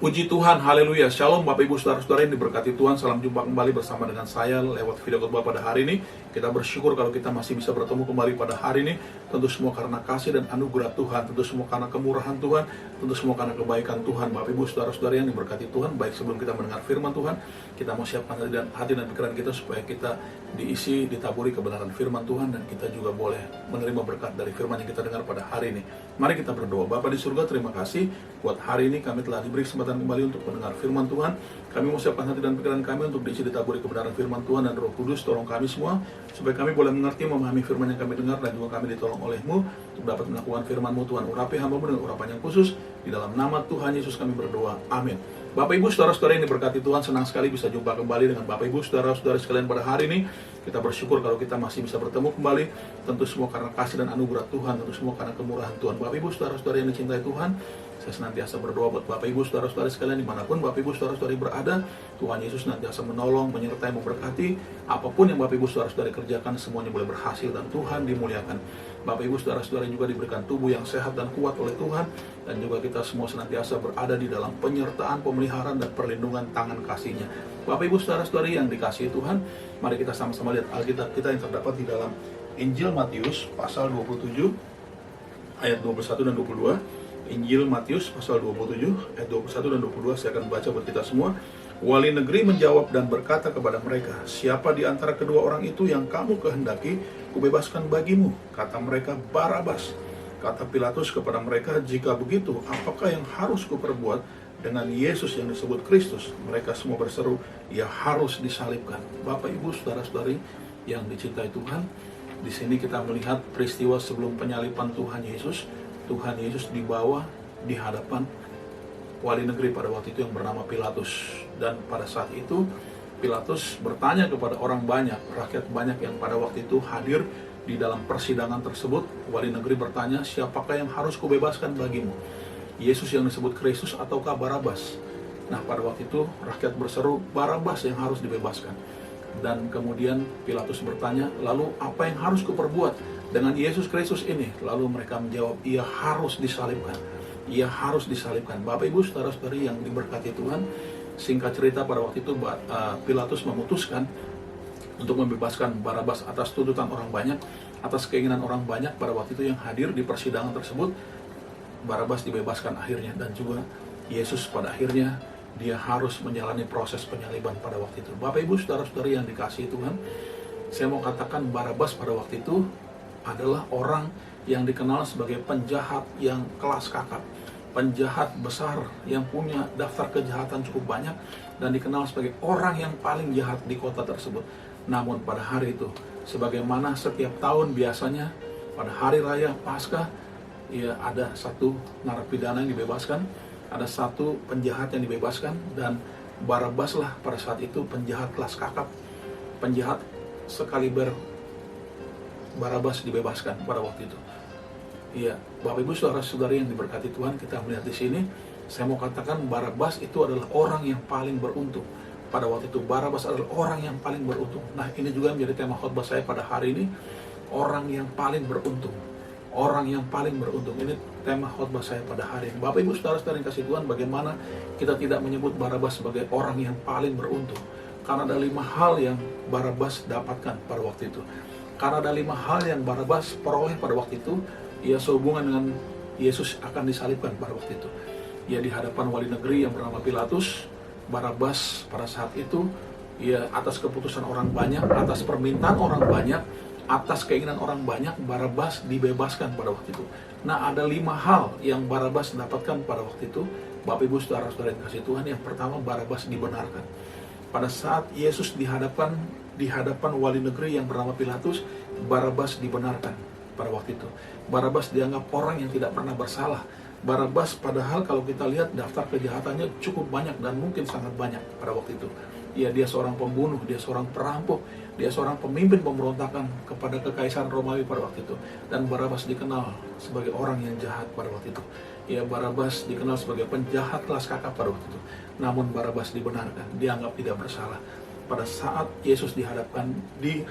Puji Tuhan, haleluya. Shalom Bapak Ibu Saudara-saudara yang diberkati Tuhan. Salam jumpa kembali bersama dengan saya lewat video khotbah pada hari ini. Kita bersyukur kalau kita masih bisa bertemu kembali pada hari ini. Tentu semua karena kasih dan anugerah Tuhan, tentu semua karena kemurahan Tuhan, tentu semua karena kebaikan Tuhan. Bapak Ibu Saudara-saudara yang diberkati Tuhan, baik sebelum kita mendengar firman Tuhan, kita mau siapkan hati dan pikiran kita supaya kita diisi, ditaburi kebenaran firman Tuhan, dan kita juga boleh menerima berkat dari firman yang kita dengar pada hari ini. Mari kita berdoa. Bapa di surga, terima kasih buat hari ini kami telah diberi kesempatan kembali untuk mendengar firman Tuhan. Kami mau siapkan hati dan pikiran kami untuk diisi, ditaburi kebenaran firman Tuhan, dan Roh Kudus tolong kami semua supaya kami boleh mengerti, memahami firman yang kami dengar, dan juga kami ditolong oleh-Mu untuk dapat melakukan firman-Mu. Tuhan, urapi hamba-Mu dengan urapan yang khusus. Di dalam nama Tuhan Yesus kami berdoa, amin. Bapak Ibu Saudara-saudara yang diberkati Tuhan, senang sekali bisa jumpa kembali dengan Bapak Ibu Saudara-saudara sekalian pada hari ini. Kita bersyukur kalau kita masih bisa bertemu kembali. Tentu semua karena kasih dan anugerah Tuhan, tentu semua karena kemurahan Tuhan. Bapak Ibu Saudara-saudara yang dicintai Tuhan, saya senantiasa berdoa buat Bapak Ibu Saudara-saudara sekalian dimanapun Bapak Ibu Saudara-saudari berada. Tuhan Yesus senantiasa menolong, menyertai, memberkati. Apapun yang Bapak Ibu Saudara-saudari kerjakan, semuanya boleh berhasil dan Tuhan dimuliakan. Bapak Ibu Saudara-saudara juga diberikan tubuh yang sehat dan kuat oleh Tuhan, dan juga kita semua senantiasa berada di dalam penyertaan, pemeliharaan, dan perlindungan tangan kasih-Nya. Bapak Ibu Saudara-saudari yang dikasihi Tuhan, mari kita sama-sama lihat Alkitab kita yang terdapat di dalam Injil Matius pasal 27 ayat 21 dan 22. Injil Matius pasal 27 ayat 21 dan 22, saya akan baca buat kita semua. Wali negeri menjawab dan berkata kepada mereka, "Siapa di antara kedua orang itu yang kamu kehendaki kubebaskan bagimu?" Kata mereka, "Barabas." Kata Pilatus kepada mereka, "Jika begitu, apakah yang harus kuperbuat dengan Yesus yang disebut Kristus?" Mereka semua berseru, "Ia harus disalibkan." Bapak Ibu Saudara-saudari yang dicintai Tuhan, di sini kita melihat peristiwa sebelum penyaliban Tuhan Yesus. Tuhan Yesus dibawa di hadapan wali negeri pada waktu itu yang bernama Pilatus. Dan pada saat itu Pilatus bertanya kepada orang banyak, rakyat banyak yang pada waktu itu hadir di dalam persidangan tersebut. Wali negeri bertanya, "Siapakah yang harus kubebaskan bagimu? Yesus yang disebut Kristus ataukah Barabas?" Nah, pada waktu itu rakyat berseru, "Barabas yang harus dibebaskan." Dan kemudian Pilatus bertanya, "Lalu apa yang harus kuperbuat dengan Yesus Kristus ini?" Lalu mereka menjawab, "Ia harus disalibkan. Ia harus disalibkan." Bapak Ibu Saudara-saudari yang diberkati Tuhan, singkat cerita pada waktu itu Pilatus memutuskan untuk membebaskan Barabas atas tuntutan orang banyak, atas keinginan orang banyak pada waktu itu yang hadir di persidangan tersebut. Barabas dibebaskan akhirnya, dan juga Yesus pada akhirnya dia harus menjalani proses penyaliban pada waktu itu. Bapak Ibu Saudara-saudari yang dikasihi Tuhan, saya mau katakan Barabas pada waktu itu adalah orang yang dikenal sebagai penjahat yang kelas kakap, penjahat besar yang punya daftar kejahatan cukup banyak, dan dikenal sebagai orang yang paling jahat di kota tersebut. Namun pada hari itu, sebagaimana setiap tahun biasanya pada hari raya Paskah, ya ada satu narapidana yang dibebaskan, ada satu penjahat yang dibebaskan, dan Barabas lah pada saat itu penjahat kelas kakap, penjahat sekaliber Barabas dibebaskan pada waktu itu. Iya, Bapak Ibu Saudara-saudari yang diberkati Tuhan, kita melihat di sini, saya mau katakan Barabas itu adalah orang yang paling beruntung. Pada waktu itu Barabas adalah orang yang paling beruntung. Nah, ini juga menjadi tema khotbah saya pada hari ini, orang yang paling beruntung. Orang yang paling beruntung, ini tema khotbah saya pada hari ini. Bapak Ibu Saudara-saudari yang kasih Tuhan, bagaimana kita tidak menyebut Barabas sebagai orang yang paling beruntung? Karena ada 5 hal yang Barabas dapatkan pada waktu itu. Karena ada 5 hal yang Barabas peroleh pada waktu itu, ia sehubungan dengan Yesus akan disalibkan pada waktu itu. Ia di hadapan wali negeri yang bernama Pilatus. Barabas pada saat itu, ia atas keputusan orang banyak, atas permintaan orang banyak, atas keinginan orang banyak, Barabas dibebaskan pada waktu itu. Nah, ada 5 hal yang Barabas dapatkan pada waktu itu. Bapak Ibu Saudara-saudara yang kasih Tuhan, yang pertama, Barabas dibenarkan. Pada saat Yesus di hadapan wali negeri yang bernama Pilatus, Barabas dibenarkan pada waktu itu. Barabas dianggap orang yang tidak pernah bersalah. Barabas padahal kalau kita lihat daftar kejahatannya cukup banyak dan mungkin sangat banyak pada waktu itu. Ya, dia seorang pembunuh, dia seorang perampok, dia seorang pemimpin pemberontakan kepada kekaisaran Romawi pada waktu itu. Dan Barabas dikenal sebagai orang yang jahat pada waktu itu. Ya, Barabas dikenal sebagai penjahat kelas kakap pada waktu itu. Namun Barabas dibenarkan, dianggap tidak bersalah. Pada saat Yesus dihadapkan di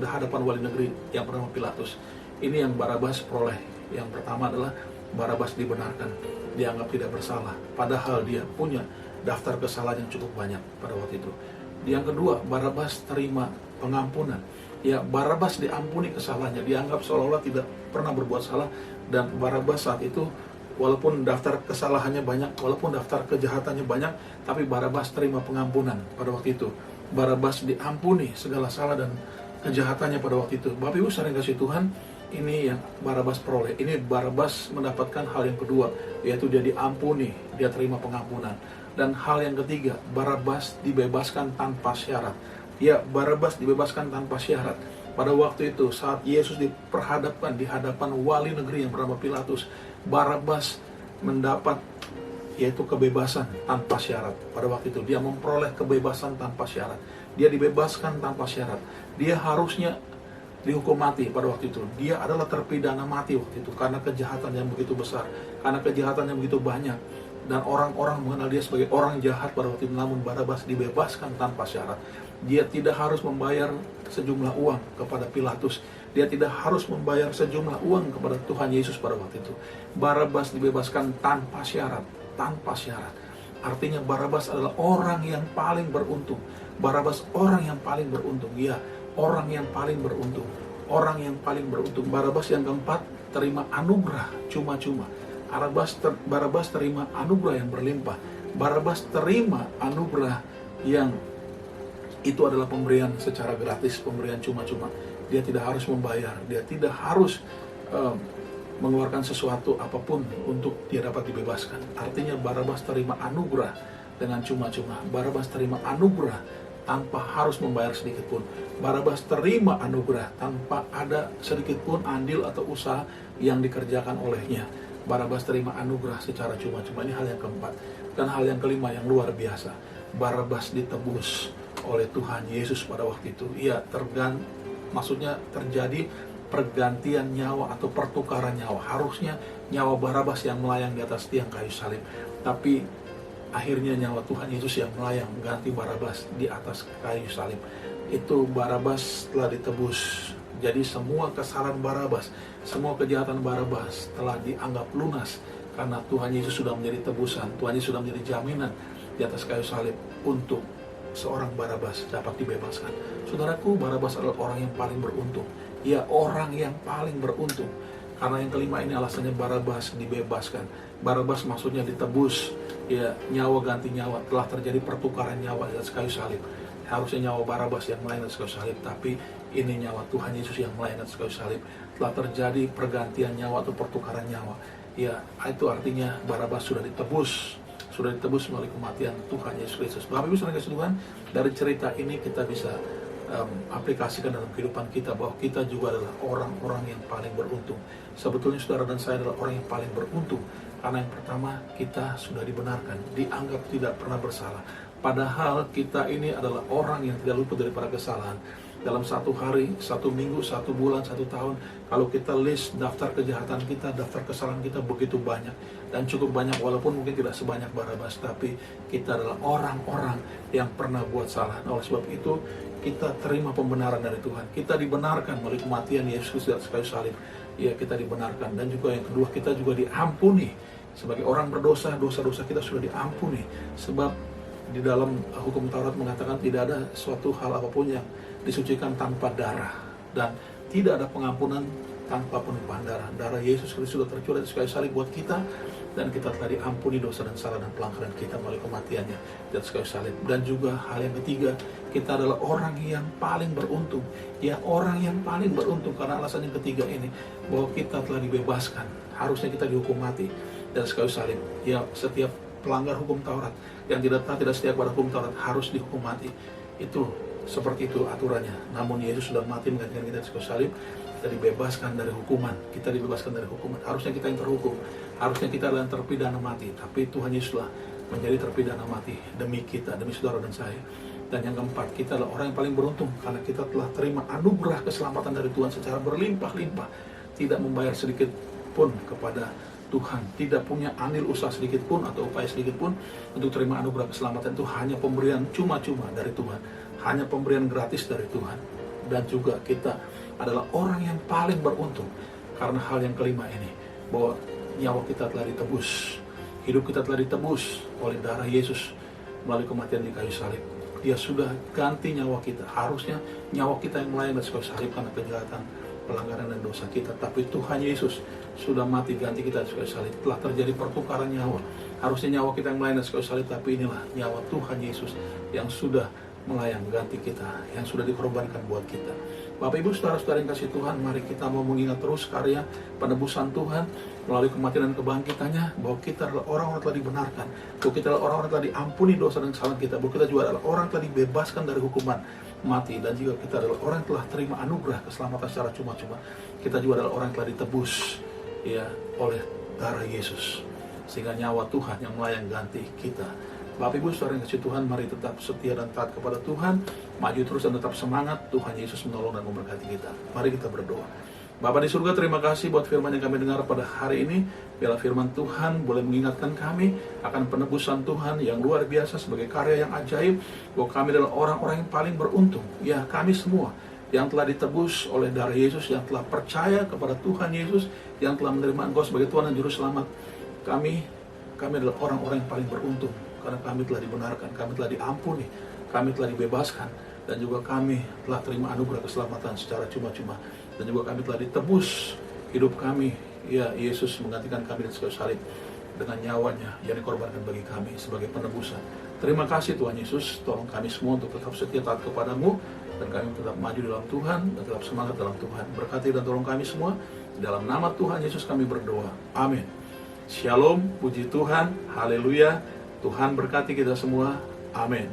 hadapan wali negeri yang bernama Pilatus, ini yang Barabas peroleh. Yang pertama adalah Barabas dibenarkan, dianggap tidak bersalah, padahal dia punya daftar kesalahan yang cukup banyak pada waktu itu. Yang kedua, Barabas terima pengampunan. Ya, Barabas diampuni kesalahannya, dianggap seolah-olah tidak pernah berbuat salah, dan Barabas saat itu walaupun daftar kesalahannya banyak, walaupun daftar kejahatannya banyak, tapi Barabas terima pengampunan pada waktu itu. Barabas diampuni segala salah dan kejahatannya pada waktu itu. Bapak Ibu saudara yang kasih Tuhan, ini yang Barabas peroleh. Ini Barabas mendapatkan hal yang kedua, yaitu dia diampuni, dia terima pengampunan. Dan hal yang ketiga, Barabas dibebaskan tanpa syarat. Ya, Barabas dibebaskan tanpa syarat. Pada waktu itu, saat Yesus diperhadapkan di hadapan wali negeri yang bernama Pilatus, Barabas mendapat yaitu kebebasan tanpa syarat. Pada waktu itu, dia memperoleh kebebasan tanpa syarat. Dia dibebaskan tanpa syarat. Dia harusnya dihukum mati pada waktu itu. Dia adalah terpidana mati waktu itu karena kejahatan yang begitu besar, karena kejahatan yang begitu banyak, dan orang-orang mengenal dia sebagai orang jahat pada waktu itu. Namun Barabas dibebaskan tanpa syarat. Dia tidak harus membayar sejumlah uang kepada Pilatus. Dia tidak harus membayar sejumlah uang kepada Tuhan Yesus pada waktu itu. Barabas dibebaskan tanpa syarat, tanpa syarat. Artinya Barabas adalah orang yang paling beruntung. Barabas orang yang paling beruntung. Ya, orang yang paling beruntung. Orang yang paling beruntung. Barabas yang keempat terima anugerah cuma-cuma. Barabas terima anugerah yang berlimpah. Barabas terima anugerah yang itu adalah pemberian secara gratis, pemberian cuma-cuma. Dia tidak harus membayar, dia tidak harus mengeluarkan sesuatu apapun untuk dia dapat dibebaskan. Artinya Barabas terima anugerah dengan cuma-cuma. Barabas terima anugerah tanpa harus membayar sedikit pun. Barabas terima anugerah tanpa ada sedikit pun andil atau usaha yang dikerjakan olehnya. Barabas terima anugerah secara cuma-cuma. Ini hal yang keempat. Dan hal yang kelima yang luar biasa, Barabas ditebus oleh Tuhan Yesus pada waktu itu. Ia maksudnya terjadi pergantian nyawa atau pertukaran nyawa. Harusnya nyawa Barabas yang melayang di atas tiang kayu salib, tapi akhirnya nyawa Tuhan Yesus yang melayang mengganti Barabas di atas kayu salib. Itu Barabas telah ditebus. Jadi semua kesalahan Barabas, semua kejahatan Barabas telah dianggap lunas karena Tuhan Yesus sudah menjadi tebusan. Tuhan Yesus sudah menjadi jaminan di atas kayu salib untuk seorang Barabas dapat dibebaskan. Saudaraku, Barabas adalah orang yang paling beruntung. Ya, orang yang paling beruntung. Karena yang kelima ini alasannya Barabas dibebaskan. Barabas maksudnya ditebus. Ya, nyawa ganti nyawa. Telah terjadi pertukaran nyawa di atas kayu salib. Harusnya nyawa Barabas yang melayang di atas kayu salib, tapi ini nyawa Tuhan Yesus yang melayang di atas kayu salib. Telah terjadi pergantian nyawa atau pertukaran nyawa. Ya, itu artinya Barabas sudah ditebus melalui kematian Tuhan Yesus Kristus. Bapak Ibu saudara Tuhan, dari cerita ini kita bisa aplikasikan dalam kehidupan kita bahwa kita juga adalah orang-orang yang paling beruntung. Sebetulnya saudara dan saya adalah orang yang paling beruntung karena yang pertama, kita sudah dibenarkan, dianggap tidak pernah bersalah. Padahal kita ini adalah orang yang tidak luput daripada kesalahan. Dalam satu hari, satu minggu, satu bulan, satu tahun, kalau kita list daftar kejahatan kita, daftar kesalahan kita begitu banyak. Dan cukup banyak, walaupun mungkin tidak sebanyak Barabas, tapi kita adalah orang-orang yang pernah buat salah. Nah, oleh sebab itu, kita terima pembenaran dari Tuhan. Kita dibenarkan melalui kematian Yesus Kristus di atas kayu salib. Ya, kita dibenarkan. Dan juga yang kedua, kita juga diampuni. Sebagai orang berdosa, dosa-dosa kita sudah diampuni. Sebab di dalam hukum Taurat mengatakan tidak ada suatu hal apapun yang disucikan tanpa darah, dan tidak ada pengampunan tanpa penumpahan darah. Darah Yesus Kristus sudah tercurah di kayu salib buat kita, dan kita telah diampuni dosa dan salah dan pelanggaran kita melalui kematiannya di atas kayu salib. Dan juga hal yang ketiga, kita adalah orang yang paling beruntung. Ya, orang yang paling beruntung karena alasan yang ketiga ini, bahwa kita telah dibebaskan. Harusnya kita dihukum mati di atas kayu salib. Ya, setiap pelanggar hukum Taurat yang tidak setia pada hukum Taurat harus dihukum mati. Itu seperti itu aturannya. Namun Yesus sudah mati menggantikan kita di kayu salib. Kita dibebaskan dari hukuman. Kita dibebaskan dari hukuman. Harusnya kita yang terhukum. Harusnya kita adalah yang terpidana mati. Tapi Tuhan Yesuslah menjadi terpidana mati demi kita, demi saudara dan saya. Dan yang keempat, kita adalah orang yang paling beruntung karena kita telah terima anugerah keselamatan dari Tuhan secara berlimpah-limpah. Tidak membayar sedikit pun kepada Tuhan, tidak punya andil usaha sedikit pun atau upaya sedikit pun untuk terima anugerah keselamatan. Itu hanya pemberian cuma-cuma dari Tuhan, hanya pemberian gratis dari Tuhan. Dan juga kita adalah orang yang paling beruntung karena hal yang kelima ini, bahwa nyawa kita telah ditebus, hidup kita telah ditebus oleh darah Yesus melalui kematian di kayu salib. Dia sudah ganti nyawa kita. Harusnya nyawa kita yang melayang di kayu salib karena kejahatan, pelanggaran dan dosa kita. Tapi Tuhan Yesus sudah mati ganti kita di kayu salib. Telah terjadi pertukaran nyawa. Harusnya nyawa kita yang melayang di kayu salib, tapi inilah nyawa Tuhan Yesus yang sudah melayang ganti kita, yang sudah dikorbankan buat kita. Bapak Ibu saudara-saudara yang kasih Tuhan, mari kita mau mengingat terus karya penebusan Tuhan melalui kematian dan kebangkitannya, bahwa kita adalah orang yang telah dibenarkan, bahwa kita adalah orang yang telah diampuni dosa dan kesalahan kita, bahwa kita juga adalah orang yang telah dibebaskan dari hukuman mati, dan juga kita adalah orang yang telah terima anugerah keselamatan secara cuma-cuma. Kita juga adalah orang yang telah ditebus ya oleh darah Yesus, sehingga nyawa Tuhan yang melayang ganti kita. Bapak Ibu saudara yang kasih Tuhan, mari tetap setia dan taat kepada Tuhan, maju terus dan tetap semangat. Tuhan Yesus menolong dan memberkati kita. Mari kita berdoa. Bapa di surga, terima kasih buat firman yang kami dengar pada hari ini. Biarlah firman Tuhan boleh mengingatkan kami akan penebusan Tuhan yang luar biasa sebagai karya yang ajaib, bahwa kami adalah orang-orang yang paling beruntung. Ya, kami semua yang telah ditebus oleh darah Yesus, yang telah percaya kepada Tuhan Yesus, yang telah menerima Engkau sebagai Tuhan dan Juru Selamat. Kami adalah orang-orang yang paling beruntung, karena kami telah dibenarkan, kami telah diampuni, kami telah dibebaskan, dan juga kami telah terima anugerah keselamatan secara cuma-cuma, dan juga kami telah ditebus hidup kami. Ya, Yesus menggantikan kami di kayu salib dengan nyawanya yang dikorbankan bagi kami sebagai penebusan. Terima kasih Tuhan Yesus, tolong kami semua untuk tetap setia taat kepadamu, dan kami tetap maju dalam Tuhan, dan tetap semangat dalam Tuhan. Berkati dan tolong kami semua, dalam nama Tuhan Yesus kami berdoa, amin. Shalom, puji Tuhan, haleluya. Tuhan berkati kita semua, amin.